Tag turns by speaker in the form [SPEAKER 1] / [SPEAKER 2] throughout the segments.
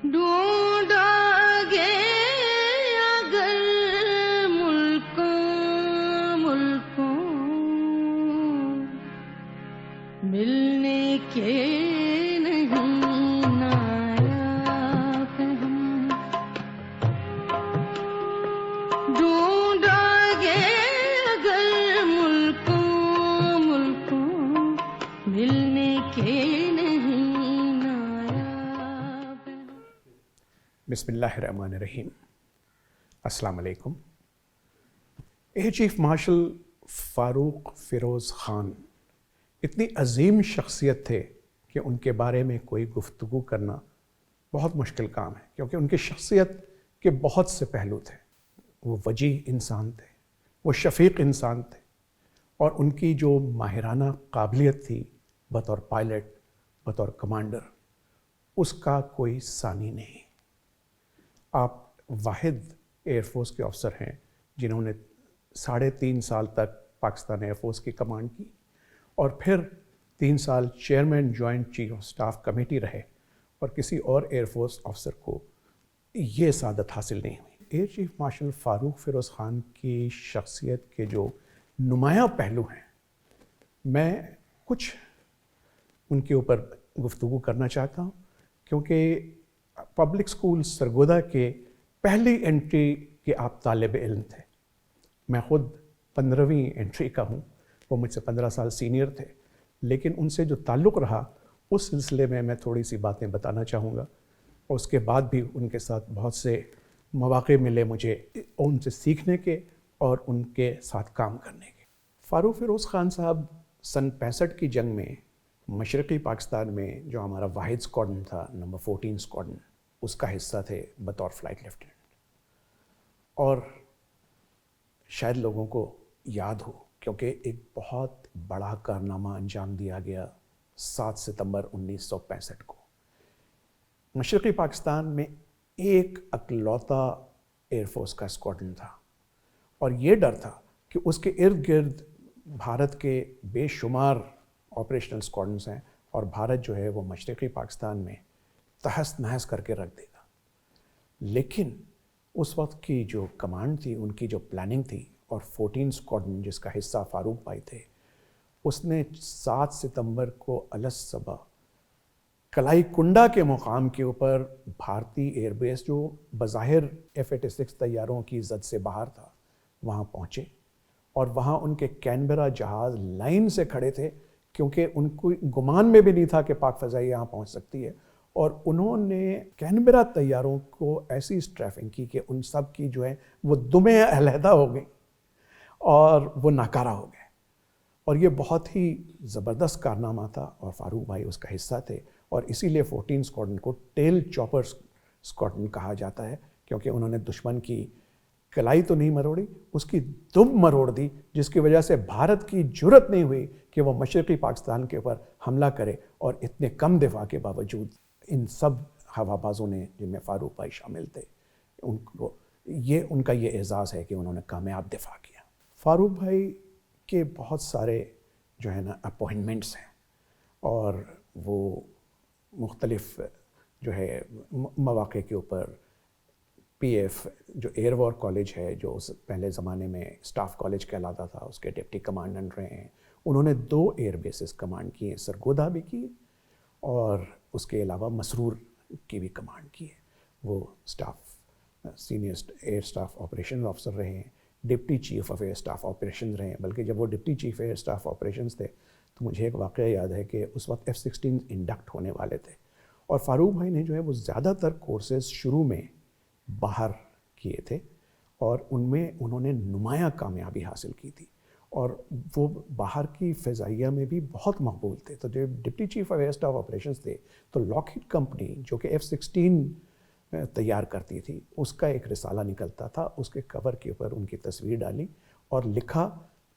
[SPEAKER 1] ڈھونڈا گے اگر ملکوں ملنے کے نہیں نایاب ہم، ڈھونڈا گے اگر ملکوں ملنے کے نہیں نایاب ہم۔
[SPEAKER 2] بسم اللہ الرحمن الرحیم۔ السلام علیکم۔ ایئر چیف مارشل فاروق فیروز خان اتنی عظیم شخصیت تھے کہ ان کے بارے میں کوئی گفتگو کرنا بہت مشکل کام ہے، کیونکہ ان کی شخصیت کے بہت سے پہلو تھے۔ وہ وجیح انسان تھے، وہ شفیق انسان تھے، اور ان کی جو ماہرانہ قابلیت تھی بطور پائلٹ، بطور کمانڈر، اس کا کوئی ثانی نہیں۔ آپ واحد ایئر فورس کے افسر ہیں جنہوں نے 3.5 سال تک پاکستان ایئر فورس کی کمانڈ کی، اور پھر 3 سال chairman joint chief of staff committee رہے، اور کسی اور ایئر فورس افسر کو یہ سعادت حاصل نہیں ہوئی۔ ایئر چیف مارشل فاروق فیروز خان کی شخصیت کے جو نمایاں پہلو ہیں، میں کچھ ان کے اوپر گفتگو کرنا چاہتا ہوں، کیونکہ پبلک اسکول سرگودا کے پہلی انٹری کے آپ طالب علم تھے۔ میں خود 15ویں انٹری کا ہوں، وہ مجھ سے 15 سال سینئر تھے، لیکن ان سے جو تعلق رہا اس سلسلے میں تھوڑی سی باتیں بتانا چاہوں گا، اور اس کے بعد بھی ان کے ساتھ بہت سے مواقع ملے مجھے ان سے سیکھنے کے اور ان کے ساتھ کام کرنے کے۔ فاروق فیروز خان صاحب سن 65 کی جنگ میں مشرقی پاکستان میں جو ہمارا واحد اسکواڈن تھا، نمبر 14 اسکواڈن، اس کا حصہ تھے بطور فلائٹ لیفٹیننٹ۔ اور شاید لوگوں کو یاد ہو، کیونکہ ایک بہت بڑا کارنامہ انجام دیا گیا 7 ستمبر 1965 کو۔ مشرقی پاکستان میں ایک اکلوتا ایئر فورس کا اسکواڈن تھا، اور یہ ڈر تھا کہ اس کے ارد گرد بھارت کے بے شمار آپریشنل اسکواڈنس ہیں، اور بھارت جو ہے وہ مشرقی پاکستان میں تہس نہس کر کے رکھ دے گا۔ لیکن اس وقت کی جو کمانڈ تھی، ان کی جو پلاننگ تھی، اور 14 اسکواڈن جس کا حصہ فاروق بھائی تھے، اس نے 7 ستمبر کو الصبح کلائی کنڈا کے مقام کے اوپر بھارتی ایئر بیس، جو بظاہر F-86 طیاروں کی زد سے باہر تھا، وہاں پہنچے، اور وہاں ان کے کینبرا جہاز لائن سے کھڑے تھے، کیونکہ ان کو گمان میں بھی نہیں تھا کہ پاک فضائیہ یہاں پہنچ سکتی ہے، اور انہوں نے کینبرا طیاروں کو ایسی اسٹریفنگ کی کہ ان سب کی جو ہے وہ دمیں علیحدہ ہو گئیں اور وہ ناکارہ ہو گئے۔ اور یہ بہت ہی زبردست کارنامہ تھا، اور فاروق بھائی اس کا حصہ تھے، اور اسی لیے 14 اسکواڈن کو ٹیل چاپر اسکواڈن کہا جاتا ہے، کیونکہ انہوں نے دشمن کی کلائی تو نہیں مروڑی، اس کی دم مروڑ دی، جس کی وجہ سے بھارت کی جرت نہیں ہوئی کہ وہ مشرقی پاکستان کے اوپر حملہ کرے، اور اتنے کم دفاع کے باوجود ان سب ہوا بازوں نے، جن میں فاروق بھائی شامل تھے، ان کا یہ اعزاز ہے کہ انہوں نے کامیاب دفاع کیا۔ فاروق بھائی کے بہت سارے جو ہے نا اپوائنٹمنٹس ہیں، اور وہ مختلف جو ہے مواقع کے اوپر PF جو ایئر وار کالج ہے، جو پہلے زمانے میں اسٹاف کالج کہلاتا تھا، اس کے ڈپٹی کمانڈنٹ رہے ہیں۔ انہوں نے 2 ایئر بیسز کمانڈ کی ہیں، سرگودا بھی کی، اور اس کے علاوہ مسرور کی بھی کمانڈ کی ہے۔ وہ سینئر ایئر سٹاف آپریشن افسر رہے ہیں، deputy chief of air staff operations رہے ہیں، بلکہ جب وہ deputy chief air staff operations تھے تو مجھے ایک واقعہ یاد ہے کہ اس وقت F-16 انڈکٹ ہونے والے تھے، اور فاروق بھائی نے جو ہے وہ زیادہ تر کورسز شروع میں باہر کیے تھے، اور ان میں انہوں نے نمایاں کامیابی حاصل کی تھی، اور وہ باہر کی فضائیہ میں بھی بہت مقبول تھے۔ تو جب deputy chief of air staff operations تھے تو لاک ہیڈ کمپنی جو کہ F-16 تیار کرتی تھی، اس کا ایک رسالہ نکلتا تھا، اس کے کور کے اوپر ان کی تصویر ڈالی اور لکھا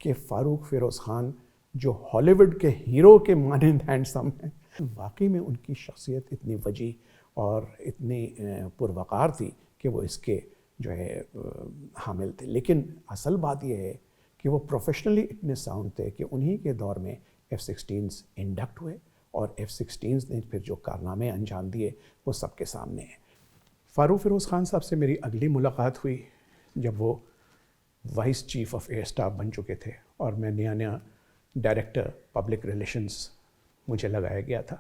[SPEAKER 2] کہ فاروق فیروز خان جو ہالی ووڈ کے ہیرو کے مانند ہینڈسم ہیں۔ واقعی میں ان کی شخصیت اتنی وجیح اور اتنی پروقار تھی کہ وہ اس کے جو ہے حامل تھے، لیکن اصل بات یہ ہے کہ وہ پروفیشنلی اتنے ساؤنڈ تھے کہ انہی کے دور میں F-16 انڈکٹ ہوئے، اور F-16 نے پھر جو کارنامے انجام دیے وہ سب کے سامنے ہیں۔ فاروق فیروز خان صاحب سے میری اگلی ملاقات ہوئی جب وہ vice chief of air staff بن چکے تھے اور میں نیا ڈائریکٹر پبلک ریلیشنز مجھے لگایا گیا تھا،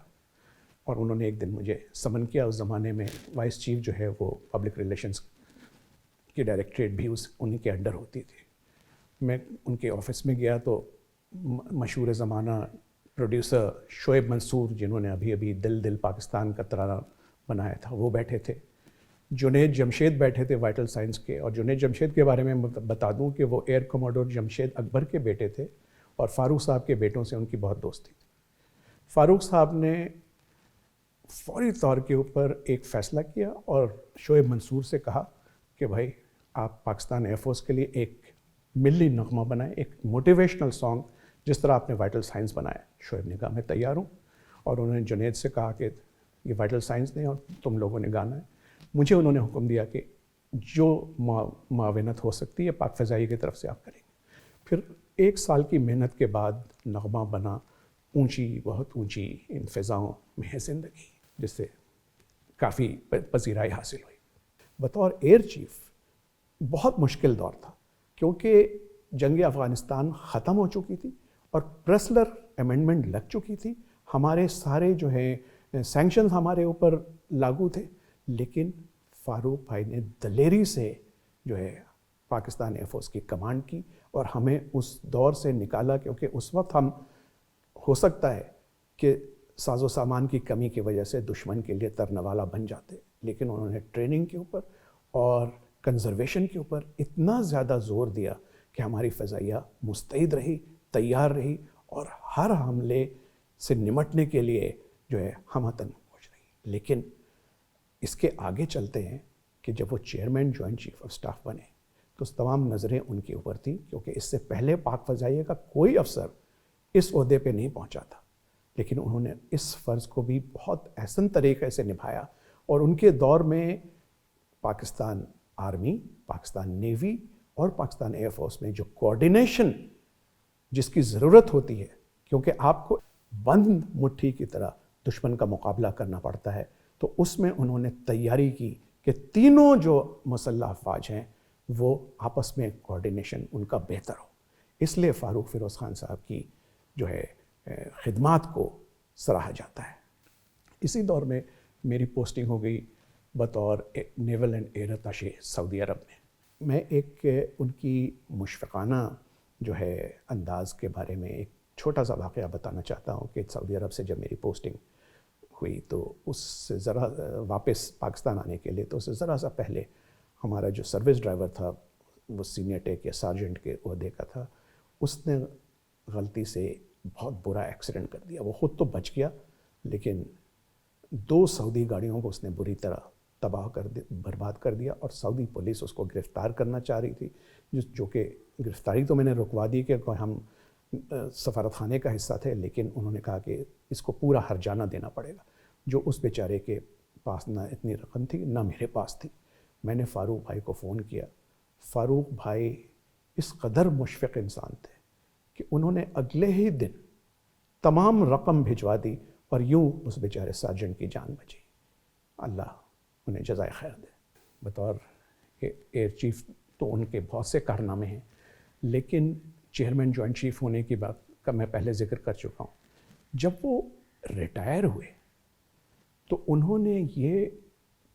[SPEAKER 2] اور انہوں نے ایک دن مجھے سمن کیا. اس زمانے میں وائس چیف جو ہے وہ پبلک ریلیشنز کی ڈائریکٹریٹ بھی انہیں کے انڈر ہوتی تھی. میں ان کے آفس میں گیا تو مشہور زمانہ پروڈیوسر شعیب منصور، جنہوں نے ابھی دل پاکستان کا ترانہ بنایا تھا، وہ بیٹھے تھے. جنید جمشید بیٹھے تھے وائٹل سائنس کے، اور جنید جمشید کے بارے میں بتا دوں کہ وہ ایئر کموڈور جمشید اکبر کے بیٹے تھے اور فاروق صاحب کے بیٹوں سے ان کی بہت دوستی تھی. فاروق صاحب نے فوری طور کے اوپر ایک فیصلہ کیا اور شعیب منصور سے کہا کہ بھائی آپ پاکستان ایئر فورس کے لیے ایک ملی نغمہ بنائیں، ایک موٹیویشنل سانگ جس طرح آپ نے وائٹل سائنس بنایا. شعیب نے کہا میں تیار ہوں، اور انہوں نے جنید سے کہا کہ یہ وائٹل سائنس نہیں اور تم لوگوں نے گانا ہے. مجھے انہوں نے حکم دیا کہ جو معاونت ہو سکتی ہے پاک فضائیہ کی طرف سے آپ کریں گے. پھر 1 سال کی محنت کے بعد نغمہ بنا اونچی، بہت اونچی ان فضاؤں میں ہے زندگی، جس سے کافی پذیرائی حاصل ہوئی. بطور ایئر چیف بہت مشکل دور تھا، کیونکہ جنگ افغانستان ختم ہو چکی تھی اور پریسلر امینڈمنٹ لگ چکی تھی. ہمارے سارے جو ہیں سینکشنز ہمارے اوپر لاگو تھے، لیکن فاروق بھائی نے دلیری سے جو ہے پاکستان ایئر فورس کی کمانڈ کی اور ہمیں اس دور سے نکالا، کیونکہ اس وقت ہم ہو سکتا ہے کہ ساز و سامان کی کمی کی وجہ سے دشمن کے لیے ترنوالا بن جاتے، لیکن انہوں نے ٹریننگ کے اوپر اور کنزرویشن کے اوپر اتنا زیادہ زور دیا کہ ہماری فضائیہ مستعد رہی، تیار رہی اور ہر حملے سے نمٹنے کے لیے جو ہے ہمتن پہنچ رہی. لیکن اس کے آگے چلتے ہیں کہ جب وہ chairman joint chief of staff بنے تو تمام نظریں ان کے اوپر تھیں، کیونکہ اس سے پہلے پاک فضائیہ کا کوئی افسر اس عہدے پہ نہیں پہنچا تھا. لیکن انہوں نے اس فرض کو بھی بہت احسن طریقے سے نبھایا، اور ان کے دور میں پاکستان آرمی، پاکستان نیوی اور پاکستان ایئر فورس میں جو کوارڈینیشن جس کی ضرورت ہوتی ہے، کیونکہ آپ کو بند مٹھی کی طرح دشمن کا مقابلہ کرنا پڑتا ہے، تو اس میں انہوں نے تیاری کی کہ تینوں جو مسلح افواج ہیں وہ آپس میں کوارڈینیشن ان کا بہتر ہو. اس لیے فاروق فیروز خان صاحب کی جو ہے خدمات کو سراہا جاتا ہے. اسی دور میں میری پوسٹنگ ہو گئی بطور نیول اینڈ ایئر اتاشے سعودی عرب میں. میں ایک ان کی مشفقانہ جو ہے انداز کے بارے میں ایک چھوٹا سا واقعہ بتانا چاہتا ہوں کہ سعودی عرب سے جب میری پوسٹنگ ہوئی تو اس سے ذرا واپس پاکستان آنے کے لیے تو اس سے ذرا سا پہلے ہمارا جو سروس ڈرائیور تھا وہ سینئر ٹیک یا سارجنٹ کے عہدے کا تھا. اس نے غلطی سے بہت برا ایکسیڈنٹ کر دیا. وہ خود تو بچ گیا، لیکن 2 سعودی گاڑیوں کو اس نے بری طرح تباہ برباد کر دیا، اور سعودی پولیس اس کو گرفتار کرنا چاہ رہی تھی، جو کہ گرفتاری تو میں نے رکوا دی کہ ہم سفارت خانے کا حصہ تھے، لیکن انہوں نے کہا کہ اس کو پورا ہرجانہ دینا پڑے گا، جو اس بیچارے کے پاس نہ اتنی رقم تھی نہ میرے پاس تھی. میں نے فاروق بھائی کو فون کیا. فاروق بھائی اس قدر مشفق انسان تھے کہ انہوں نے اگلے ہی دن تمام رقم بھجوا دی، اور یوں اس بیچارے سارجنٹ کی جان بچی. اللہ انہیں جزائے خیر دے. بطور ایئر چیف تو ان کے بہت سے کارنامے ہیں، لیکن چیئرمین جوائنٹ چیف ہونے کی بات کا میں پہلے ذکر کر چکا ہوں. جب وہ ریٹائر ہوئے تو انہوں نے یہ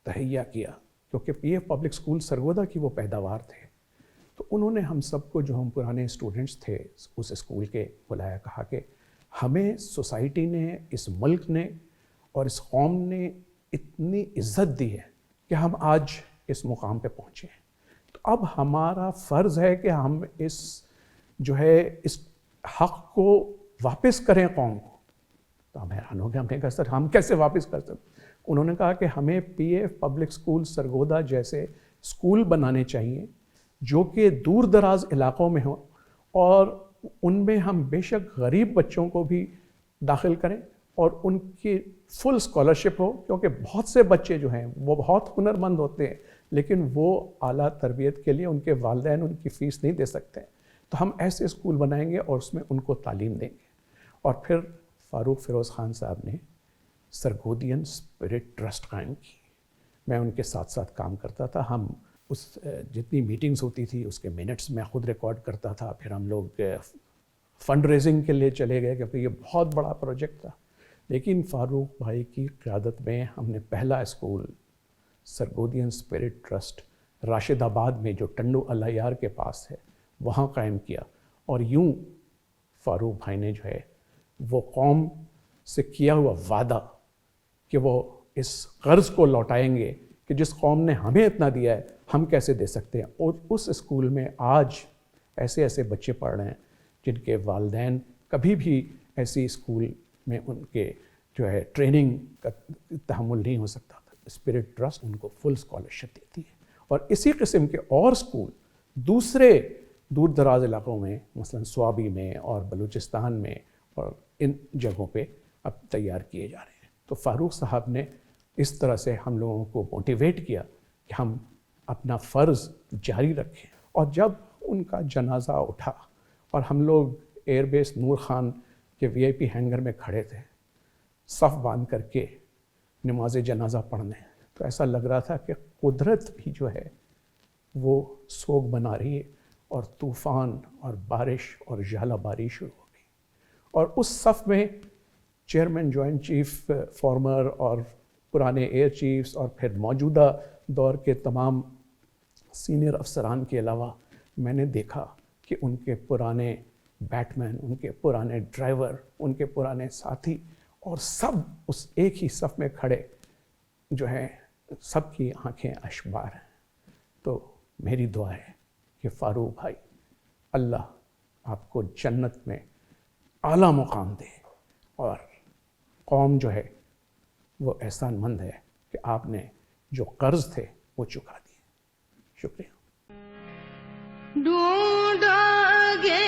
[SPEAKER 2] تہیہ کیا، کیونکہ P F public school Sargodha کی وہ پیداوار تھے، تو انہوں نے ہم سب کو، جو ہم پرانے اسٹوڈنٹس تھے اس اسکول کے، بلایا، کہا کہ ہمیں سوسائٹی نے، اس ملک نے اور اس قوم نے اتنی عزت دی ہے کہ ہم آج اس مقام پہ پہنچے ہیں، تو اب ہمارا فرض ہے کہ ہم اس جو ہے اس حق کو واپس کریں قوم کو. تو ہم حیران ہو گئے. ہم نے کہا سر ہم کیسے واپس کر سکتے؟ انہوں نے کہا کہ ہمیں P F public school Sargodha جیسے اسکول بنانے چاہیے جو کہ دور دراز علاقوں میں ہوں، اور ان میں ہم بے شک غریب بچوں کو بھی داخل کریں اور ان کی فل اسکالرشپ ہو، کیونکہ بہت سے بچے جو ہیں وہ بہت ہنرمند ہوتے ہیں، لیکن وہ اعلیٰ تربیت کے لیے ان کے والدین ان کی فیس نہیں دے سکتے. تو ہم ایسے اسکول بنائیں گے اور اس میں ان کو تعلیم دیں گے. اور پھر فاروق فیروز خان صاحب نے سرگودین اسپرٹ ٹرسٹ قائم کی. میں ان کے ساتھ ساتھ کام کرتا تھا. ہم اس جتنی میٹنگز ہوتی تھی اس کے منٹس میں خود ریکارڈ کرتا تھا. پھر ہم لوگ فنڈ ریزنگ کے لیے چلے گئے کیونکہ یہ بہت بڑا پروجیکٹ تھا. لیکن فاروق بھائی کی قیادت میں ہم نے پہلا اسکول سرگودین اسپرٹ ٹرسٹ راشد آباد میں جو ٹنڈو العیار کے پاس ہے وہاں قائم کیا. اور یوں فاروق بھائی نے جو ہے وہ قوم سے کیا ہوا وعدہ کہ وہ اس قرض کو لوٹائیں گے کہ جس قوم نے ہمیں اتنا دیا ہے ہم کیسے دے سکتے ہیں. اور اس اسکول میں آج ایسے ایسے بچے پڑھ رہے ہیں جن کے والدین کبھی بھی ایسی اسکول میں ان کے جو ہے ٹریننگ کا تحمل نہیں ہو سکتا تھا. اسپرٹ ٹرسٹ ان کو فل اسکالرشپ دیتی ہے. اور اسی قسم کے اور اسکول دوسرے دور دراز علاقوں میں مثلا سوابی میں اور بلوچستان میں اور ان جگہوں پہ اب تیار کیے جا رہے ہیں. تو فاروق صاحب نے اس طرح سے ہم لوگوں کو موٹیویٹ کیا کہ ہم اپنا فرض جاری رکھیں. اور جب ان کا جنازہ اٹھا اور ہم لوگ ایئر بیس نور خان کے وی آئی پی ہینگر میں کھڑے تھے صف باندھ کر کے نماز جنازہ پڑھنے, تو ایسا لگ رہا تھا کہ قدرت بھی جو ہے وہ سوگ بنا رہی ہے اور طوفان اور بارش اور ژالہ باری شروع ہو گئی. اور اس صف میں چیئرمین جوائنٹ چیف فارمر اور پرانے ایئر چیفز اور پھر موجودہ دور کے تمام سینئر افسران کے علاوہ میں نے دیکھا کہ ان کے پرانے بیٹ مین, ان کے پرانے ڈرائیور, ان کے پرانے ساتھی اور سب اس ایک ہی صف میں کھڑے جو ہیں سب کی آنکھیں اشبار ہیں. تو میری دعا ہے کہ فاروق بھائی اللہ آپ کو جنت میں اعلیٰ مقام دے اور قوم جو ہے وہ احسان مند ہے کہ آپ نے جو قرض تھے وہ چکا دیے. شکریہ.
[SPEAKER 1] ڈھونڈا گے